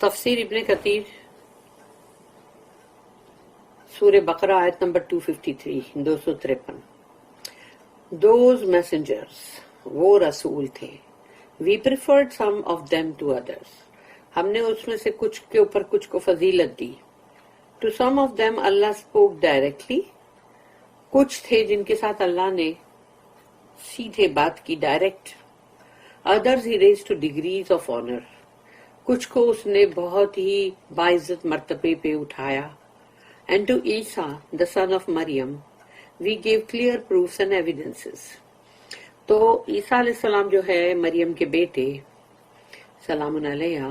تفسیر ابن کثیر سورہ بقرہ آیت نمبر 253 253 دوز میسنجرز، وہ رسول تھے. We preferred some of them to others, ہم نے اس میں سے کچھ کے اوپر کچھ کو فضیلت دی. To some of them Allah spoke directly, کچھ تھے جن کے ساتھ اللہ نے سیدھے بات کی direct. Others he raise to degrees of honour, کچھ کو اس نے بہت ہی باعزت مرتبے پہ اٹھایا. And to Isa the son of Maryam we gave clear proofs and evidences. تو عیسیٰ علیہ السلام جو ہے مریم کے بیٹے سلام علیہ،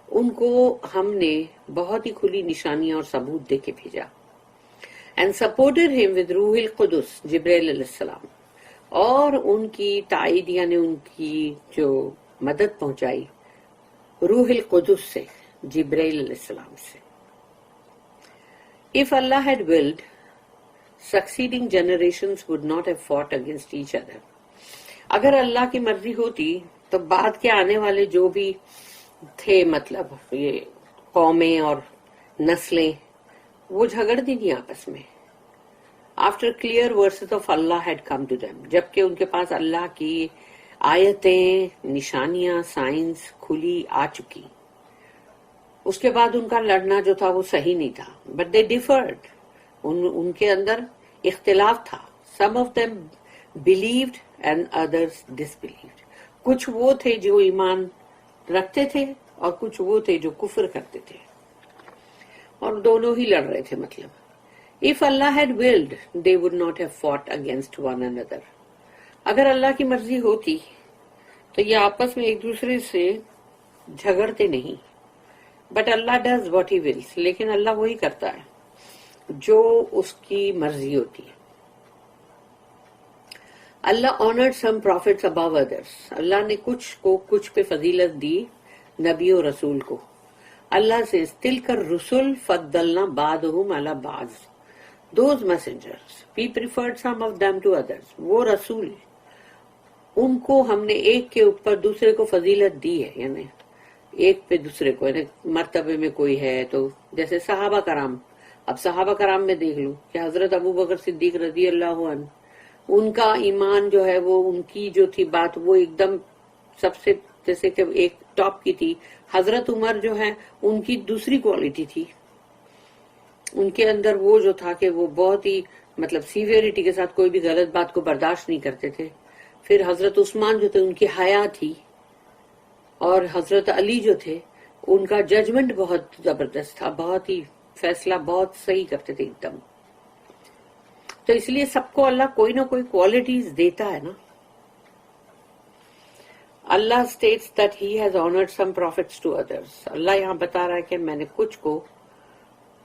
ان کو ہم نے بہت ہی کھلی نشانیاں اور ثبوت دے کے بھیجا. اینڈ سپورٹڈ ہم ود روح القدس جبرائیل علیہ السلام، اور ان کی تائید یعنی ان کی جو مدد پہنچائی روح القدس سے، جبرائیل علیہ السلام سے. If Allah had willed, succeeding generations would not have fought against each other. اگر اللہ کی مرضی ہوتی تو بعد کے آنے والے جو بھی تھے، مطلب یہ قومیں اور نسلیں، وہ جھگڑتی تھیں آپس میں. After clear verses of Allah had come to them، جبکہ ان کے پاس اللہ کی آیتیں، نشانیاں، سائنس کھلی آ چکی. اس کے بعد ان کا لڑنا جو تھا وہ صحیح نہیں تھا. بٹ دے ڈیفرڈ، ان کے اندر اختلاف تھا. Some of them believed and others disbelieved, کچھ وہ تھے جو ایمان رکھتے تھے اور کچھ وہ تھے جو کفر کرتے تھے، اور دونوں ہی لڑ رہے تھے. مطلب if Allah had willed they would not have fought against one another. اگر اللہ کی مرضی ہوتی تو یہ آپس میں ایک دوسرے سے جھگڑتے نہیں. But Allah does what he wills, لیکن اللہ وہی کرتا ہے جو اس کی مرضی ہوتی ہے. اللہ آنرڈ سم پروفیٹس ابو ادرس، اللہ نے کچھ کو کچھ پہ فضیلت دی، نبی و رسول کو. اللہ سے تلک الرسل فضلنا بعضهم علی بعض، those messengers we preferred some of them to others, وہ رسول ان کو ہم نے ایک کے اوپر دوسرے کو فضیلت دی ہے، یعنی ایک پہ دوسرے کو، یعنی مرتبے میں کوئی ہے تو جیسے صحابہ کرام. اب صحابہ کرام میں دیکھ لو کہ حضرت ابو بکر صدیق رضی اللہ عنہ، ان کا ایمان جو ہے وہ، ان کی جو تھی بات وہ ایک دم سب سے جیسے کہ ایک ٹاپ کی تھی. حضرت عمر جو ہے ان کی دوسری کوالٹی تھی، ان کے اندر وہ جو تھا کہ وہ بہت ہی مطلب سیویریٹی کے ساتھ کوئی بھی غلط بات کو برداشت نہیں کرتے تھے. پھر حضرت عثمان جو تھے ان کی حیا تھی، اور حضرت علی جو تھے ان کا ججمنٹ بہت زبردست تھا، بہت ہی فیصلہ بہت صحیح کرتے تھے ایک دم. تو اس لیے سب کو اللہ کوئی نہ کوئی کوالٹیز دیتا ہے نا. اللہ states that he has honored some prophets to others. اللہ یہاں بتا رہا ہے کہ میں نے کچھ کو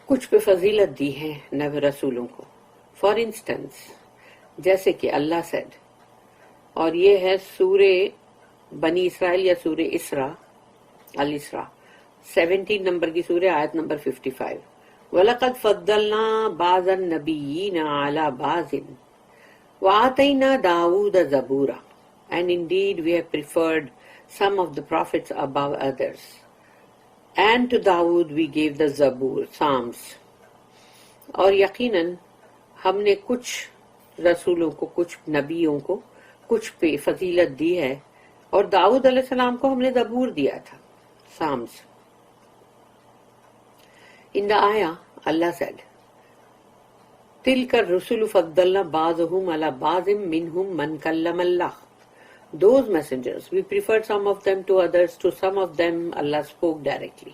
کچھ پہ فضیلت دی ہے نبی رسولوں کو. فار انسٹنس جیسے کہ اللہ said، اور یہ ہے سورہ بنی اسرائیل یا سورہ اسراء، الاسراء 17 نمبر کی سورہ، آیت نمبر 55. وَلَقَدْ فَضَّلْنَا بَعْضَ النَّبِيِّينَ عَلَى بَعْضٍ وَآتَيْنَا دَاوُودَ زَبُورًا. And indeed we have preferred some of the prophets above others. And to Dawood we gave the Zabur, Psalms. اور یقیناً ہم نے کچھ رسولوں کو، کچھ نبیوں کو کچھ پہ فضیلت دی ہے، اور داؤد علیہ السلام کو ہم نے زبور دیا تھا، سامس. ان دا آیا اللہ said تلک الرسل فضلنا بعضهم على بعض منهم من کلم اللہ. Those messengers we preferred some of them to others, to some of them Allah spoke directly.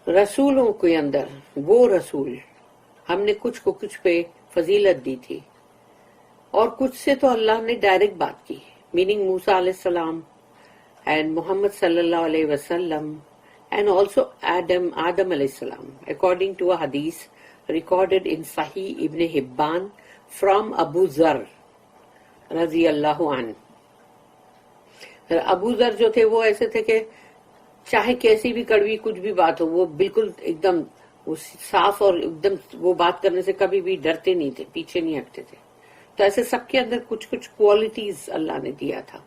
رسولوں کے اندر وہ رسول ہم نے کچھ کو کچھ پہ فضیلت دی تھی، اور کچھ سے تو اللہ نے ڈائریکٹ بات کی، meaning موسیٰ علیہ السلام and محمد صلی اللہ علیہ وسلم and also Adam علیہ السلام, according to a hadith recorded in Sahih Ibn Hibban from Abu Zar رضی اللہ عنہ. ابو ذر جو تھے وہ ایسے تھے کہ چاہے کیسی بھی کڑوی کچھ بھی بات ہو، وہ بالکل ایک دم وہ صاف اور ایک دم وہ بات کرنے سے کبھی بھی ڈرتے نہیں تھے، پیچھے نہیں ہٹتے تھے. تو ایسے سب کے اندر کچھ کچھ کوالٹیز اللہ نے دیا تھا.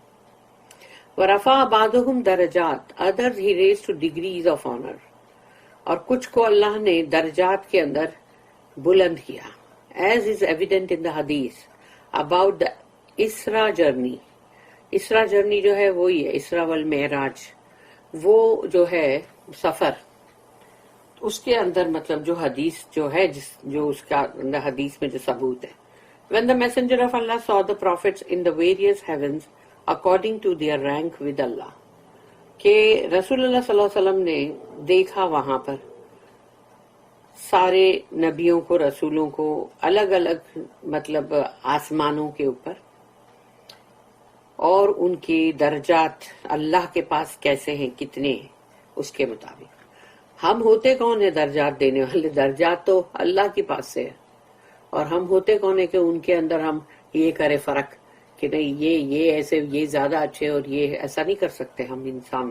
ورفع بعضهم درجات, others he raised to degrees of honor, اور کچھ کو اللہ نے درجات کے اندر بلند کیا. As is evident in the hadith about the Isra journey. Isra journey جو ہے وہی ہے اسرا والمعراج, وہ جو ہے سفر, اس کے اندر مطلب جو حدیث جو ہے جو اس کا اندر حدیث میں جو ثبوت ہے. When the messenger of Allah saw the prophets in the various heavens according to their rank with Allah, کہ رسول اللہ صلی اللہ علیہ وسلم نے دیکھا وہاں پر سارے نبیوں کو, رسولوں کو الگ الگ مطلب آسمانوں کے اوپر, اور ان کے درجات اللہ کے پاس کیسے ہیں, کتنے ہیں, اس کے مطابق. ہم ہوتے کون ہیں درجات دینے والے؟ درجات تو اللہ کے پاس سے ہے, اور ہم ہوتے کون ہیں کہ ان کے اندر ہم یہ کرے فرق کہ نہیں یہ ایسے یہ زیادہ اچھے اور یہ ایسا نہیں کر سکتے ہم انسان.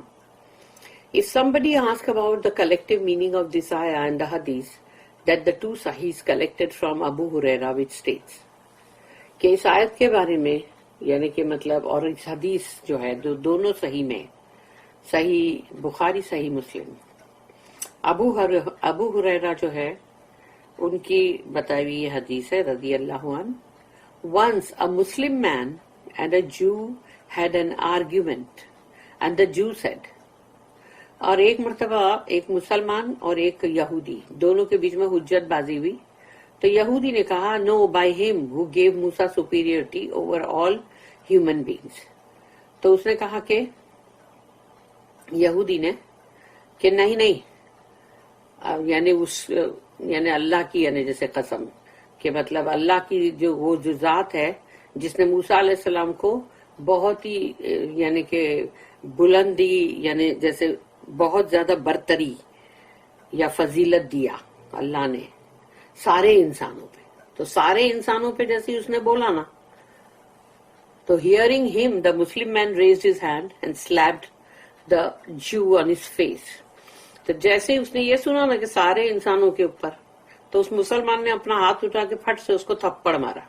If somebody asks about the collective meaning of this ayah and the hadith that the two sahihs collected from Abu Huraira, which states کہ اس آیت کے بارے میں یعنی کہ مطلب اور اس حدیث جو ہے دونوں صحیح میں, صحیح بخاری صحیح مسلم, ابو ہریرہ جو ہے ان کی بتائی ہوئی یہ حدیث ہے رضی اللہ عنہ. Once a Muslim man and a Jew had an argument and the Jew said, اور ایک مرتبہ ایک مسلمان اور ایک یہودی دونوں کے بیچ میں حجت بازی ہوئی, تو یہودی نے کہا no, by him who gave Musa superiority over all human beings. تو اس نے کہا کہ یہودی نے کہ نہیں یعنی اللہ کی یعنی جیسے قسم کہ مطلب اللہ کی جو وہ جو ذات ہے جس نے موسیٰ علیہ السلام کو بہت ہی یعنی کہ بلندی یعنی جیسے بہت زیادہ برتری یا فضیلت دیا اللہ نے سارے انسانوں پہ, تو سارے انسانوں پہ جیسے اس نے بولا نا, تو hearing him the Muslim man raised his hand and slapped the Jew on his face. تو جیسے اس نے یہ سنا نا کہ سارے انسانوں کے اوپر, تو اس مسلمان نے اپنا ہاتھ اٹھا کے پھٹ سے اس کو تھپڑ مارا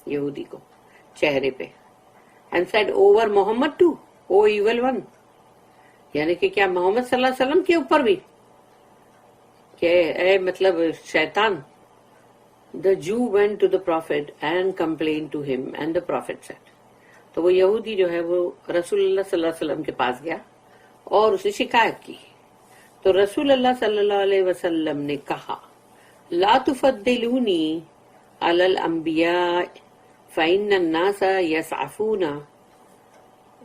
یہودی کو چہرے پہ, and said over Muhammad too, O evil one. یعنی کہ کیا محمد صلی اللہ علیہ وسلم کے اوپر بھی کہ اے مطلب شیطان. The Jew went to the prophet and complained to him and the prophet said. تو وہ یہودی جو ہے وہ رسول اللہ صلی اللہ علیہ وسلم کے پاس گیا اور اسے شکایت کی. تو رسول اللہ صلی اللہ علیہ وسلم نے کہا لا تفضلونی علی الانبیاء فإن الناس يسعفون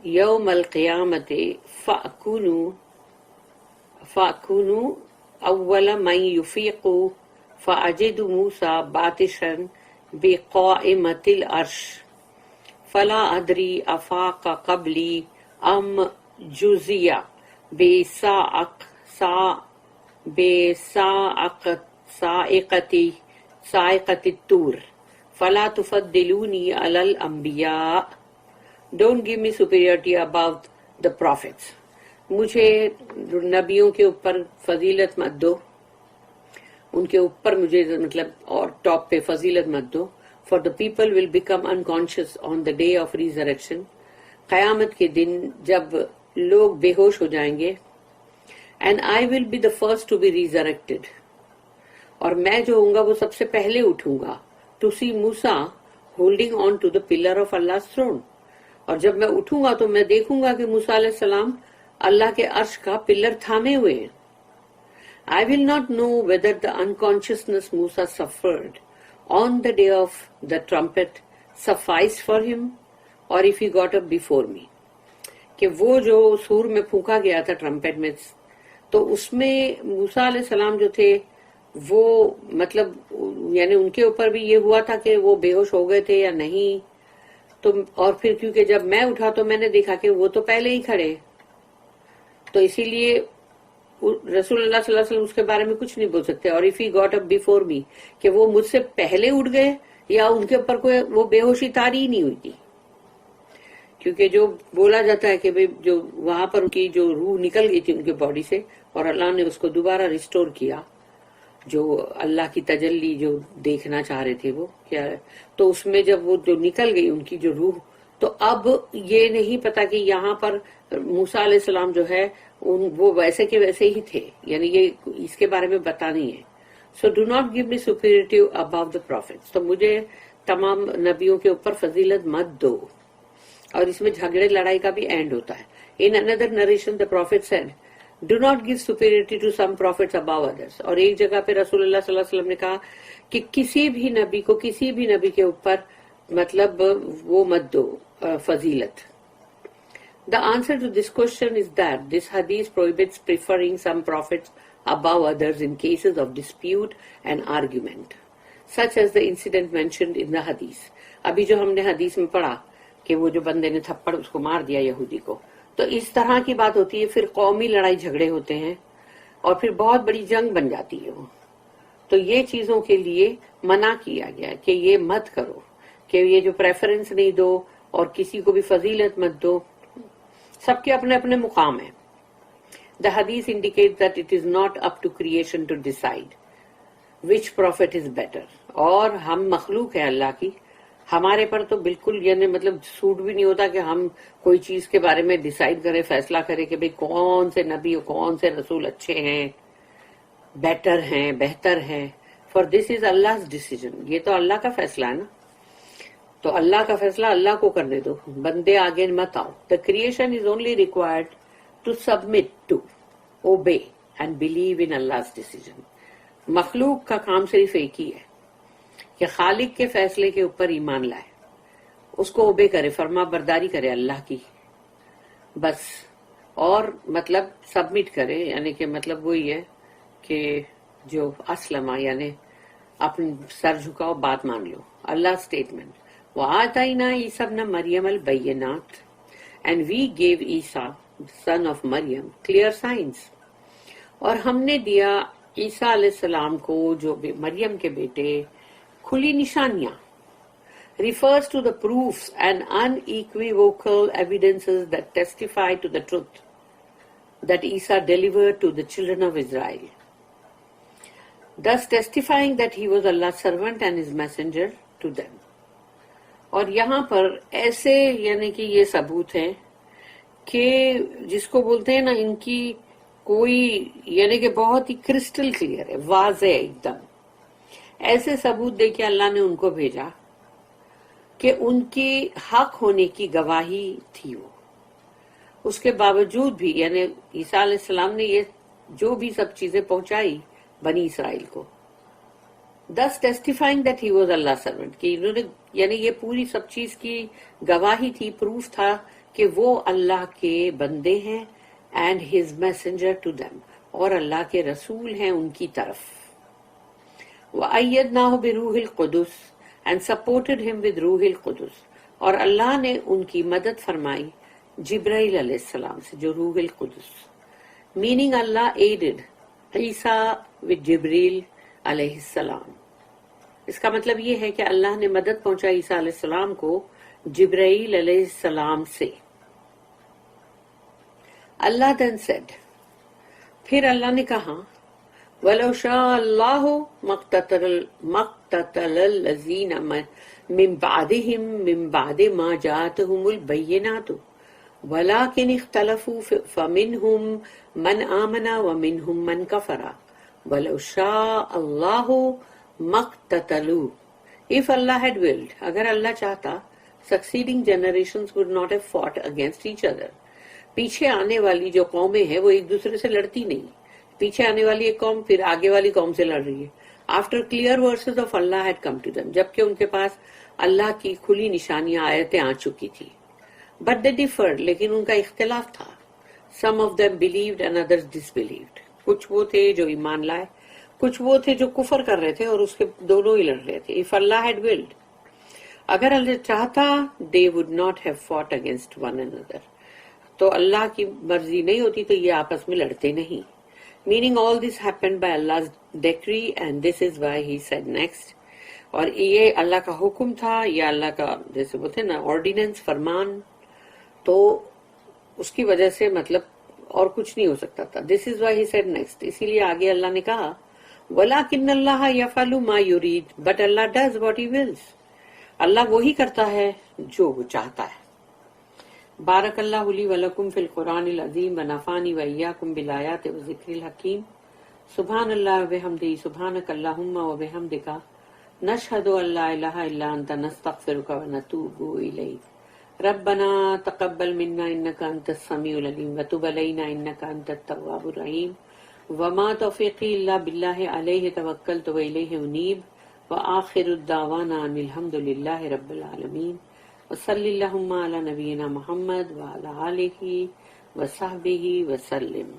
یوم القیامت فأکونوا اول من یفیق فأجد موسیٰ باتشا بقائمة العرش فلا ادری افاق قبلی ام جزیہ سائقة الطور فلا تفضلونی علی الانبیاء. Don't give me superiority above the prophets. مجھے نبیوں کے اوپر فضیلت مت دو, ان کے اوپر مجھے مطلب اور ٹاپ پہ فضیلت مت دو. For the people will become unconscious on the day of resurrection. قیامت کے دن جب لوگ بے ہوش ہو جائیں گے. And I will be the first to be resurrected. اور میں جو ہوں گا وہ سب سے پہلے اٹھوں گا. To see Musa holding on to the pillar of Allah's throne. اور جب میں اٹھوں گا تو میں دیکھوں گا کہ موسیٰ علیہ السلام اللہ کے عرش کا پلر تھامے ہوئے ہیں. I will not know whether the unconsciousness Musa suffered on the day of the trumpet sufficed for him or if he got up before me. کہ وہ جو سور میں پھونکا گیا تھا ٹرمپٹ میں, تو اس میں موسیٰ علیہ السلام جو تھے وہ مطلب یعنی ان کے اوپر بھی یہ ہوا تھا کہ وہ بے ہوش ہو گئے تھے یا نہیں. تو اور پھر کیونکہ جب میں اٹھا تو میں نے دیکھا کہ وہ تو پہلے ہی کھڑے, تو اسی لیے رسول اللہ صلی اللہ علیہ وسلم اس کے بارے میں کچھ نہیں بول سکتے. اور if he got up before me کہ وہ مجھ سے پہلے اٹھ گئے یا ان کے اوپر کوئی وہ بے ہوشی طاری ہی نہیں ہوئی تھی, کیونکہ جو بولا جاتا ہے کہ جو وہاں پر ان کی جو روح نکل گئی تھی ان کے باڈی سے اور اللہ نے اس کو دوبارہ ریسٹور کیا, جو اللہ کی تجلی جو دیکھنا چاہ رہے تھے وہ کیا, تو اس میں جب وہ جو نکل گئی ان کی جو روح, تو اب یہ نہیں پتا کہ یہاں پر موسیٰ علیہ السلام جو ہے وہ ویسے کے ویسے ہی تھے، یعنی یہ اس کے بارے میں بتا نہیں ہے. So do not give me superiority above the prophets, تو مجھے تمام نبیوں کے اوپر فضیلت مت دو. اور اس میں جھگڑے لڑائی کا بھی اینڈ ہوتا ہے. In another narration the prophet said do not give superiority to some prophets above others. اور ایک جگہ پہ رسول اللہ صلی اللہ علیہ وسلم نے کہا کہ کسی بھی نبی کے اوپر مطلب وہ مت دو فضیلت. The answer to this question is that this hadith prohibits preferring some prophets above others in cases of dispute and argument, such as the incident mentioned in the hadith. ابھی جو ہم نے حدیث میں پڑھا کہ وہ جو بندے نے تھپڑ اس کو مار دیا یہودی کو، تو اس طرح کی بات ہوتی ہے، پھر قومی لڑائی جھگڑے ہوتے ہیں اور پھر بہت بڑی جنگ بن جاتی ہے وہ. تو یہ چیزوں کے لیے منع کیا گیا کہ یہ مت کرو، کہ یہ جو پریفرنس نہیں دو اور کسی کو بھی فضیلت مت دو. سب کے اپنے اپنے مقام ہیں. The hadith indicates that it is not up to creation to decide which prophet is better. اور ہم مخلوق ہے اللہ کی، ہمارے پر تو بالکل یعنی مطلب سوٹ بھی نہیں ہوتا کہ ہم کوئی چیز کے بارے میں ڈیسائیڈ کریں، فیصلہ کریں کہ بھئی کون سے نبی اور کون سے رسول اچھے ہیں، بیٹر ہیں، بہتر ہیں. For this is Allah's decision. یہ تو اللہ کا فیصلہ ہے نا، تو اللہ کا فیصلہ اللہ کو کرنے دو، بندے آگے مت آؤ. The creation is only required to submit to, obey and believe in Allah's decision. مخلوق کا کام صرف ایک ہی ہے کہ خالق کے فیصلے کے اوپر ایمان لائے، اس کو اوبے کرے، فرما برداری کرے اللہ کی بس، اور مطلب سبمٹ کرے، یعنی کہ مطلب وہی ہے کہ جو اسلمہ یعنی اپنے سر جھکاؤ، بات مان لو. اللہ statement وَآتَيْنَا عِيسَى ابْنَ مَرْيَمَ الْبَيِّنَاتِ and we gave Isa son of Maryam clear signs. اور ہم نے دیا عیسیٰ علیہ السلام کو جو مریم کے بیٹے کھلی نشانیاں. refers to the proofs and unequivocal evidences that testify to the truth that Isa delivered to the children of Israel, thus testifying that he was Allah's servant and his messenger to them. اور یہاں پر ایسے یعنی کہ یہ ثبوت ہیں کہ جس کو بولتے ہیں نا، ان کی کوئی یعنی کہ بہت ہی کرسٹل کلیئر ہے، واضح ایک دم. ایسے ثبوت دے کے اللہ نے ان کو بھیجا کہ ان کی حق ہونے کی گواہی تھی وہ. اس کے باوجود بھی یعنی عیسیٰ علیہ السلام نے یہ جو بھی سب چیزیں پہنچائی بنی اسرائیل کو، thus testifying that he was Allah's servant، کہ انہوں نے یعنی یہ پوری سب چیز کی گواہی تھی، پروف تھا کہ وہ اللہ کے بندے ہیں، and his messenger to them، اور اللہ کے رسول ہیں ان کی طرف. وَأَيَّدْنَاهُ بِرُوحِ الْقُدُسِ and supported him with روح القدس، اور اللہ نے ان کی مدد فرمائی جبرائیل علیہ السلام سے جو روح القدس. meaning Allah aided Isa with جبریل علیہ السلام. اس کا مطلب یہ ہے کہ اللہ نے مدد پہنچائی عیسیٰ علیہ السلام کو جبرائیل علیہ السلام سے. اللہ then said، پھر اللہ نے کہا وَلَوْ شَاءَ اللَّهُ مَقْتَتَلَ الَّذِينَ مِن بَعْدِهِم مِن بَعْدِ مَا جَاءَتْهُمُ الْبَيِّنَاتُ وَلَكِنِ اخْتَلَفُوا فَمِنْهُم مَنْ آمَنَ وَمِنْهُم مَنْ كَفَرَ وَلَوْ شَاءَ اللَّهُ مَقْتَتَلُوا. If Allah had willed، اگر اللہ چاہتا، succeeding generations would not have fought against each other. پیچھے آنے والی جو قومیں ہیں وہ ایک دوسرے سے لڑتی نہیں. پیچھے آنے والی ایک قوم پھر آگے والی قوم سے لڑ رہی ہے. After clear verses of Allah had come to them، جبکہ ان کے پاس اللہ کی کھلی نشانیاں آیتیں آ چکی تھی. But they differed، لیکن ان کا اختلاف تھا. Some of them believed and others disbelieved. کچھ وہ تھے جو ایمان لائے، کچھ وہ تھے جو کفر کر رہے تھے اور اس کے دونوں ہی لڑ رہے تھے. If Allah had willed، اگر اللہ چاہتا، they would not have fought against one another، تو اللہ کی مرضی نہیں ہوتی تو یہ آپس میں لڑتے نہیں. Meaning all this happened by Allah's decree and this is why he said next. اور یہ اللہ کا حکم تھا، یا اللہ کا جیسے بولتے ہیں نا آرڈیننس، فرمان، تو اس کی وجہ سے مطلب اور کچھ نہیں ہو سکتا تھا. This is why he said next، اسی لیے آگے اللہ نے کہا وَلَكِنَّ اللَّهَ يَفْعَلُ مَا يُرِيدُ but Allah does what he wills. اللہ وہی کرتا ہے جو وہ چاہتا ہے. بارک اللہ لی ولکم فی القرآن العظیم ونفعنی وإیاکم بالآیات والذکر الحکیم۔ سبحان اللہ وبحمدہ، سبحانک اللہم وبحمدک، نشہد ان لا الہ الا انت، نستغفرک ونتوب الیک۔ ربنا تقبل منا انک انت السمیع العلیم وتب علینا انک انت التواب الرحیم۔ وما توفیقی الا باللہ علیہ توکلت والیہ انیب، وآخر الدعوانا ان الحمد للہ رب العالمین۔ وصلی اللہم علی نبینا محمد وعلی آلہ وصحبہ وسلم۔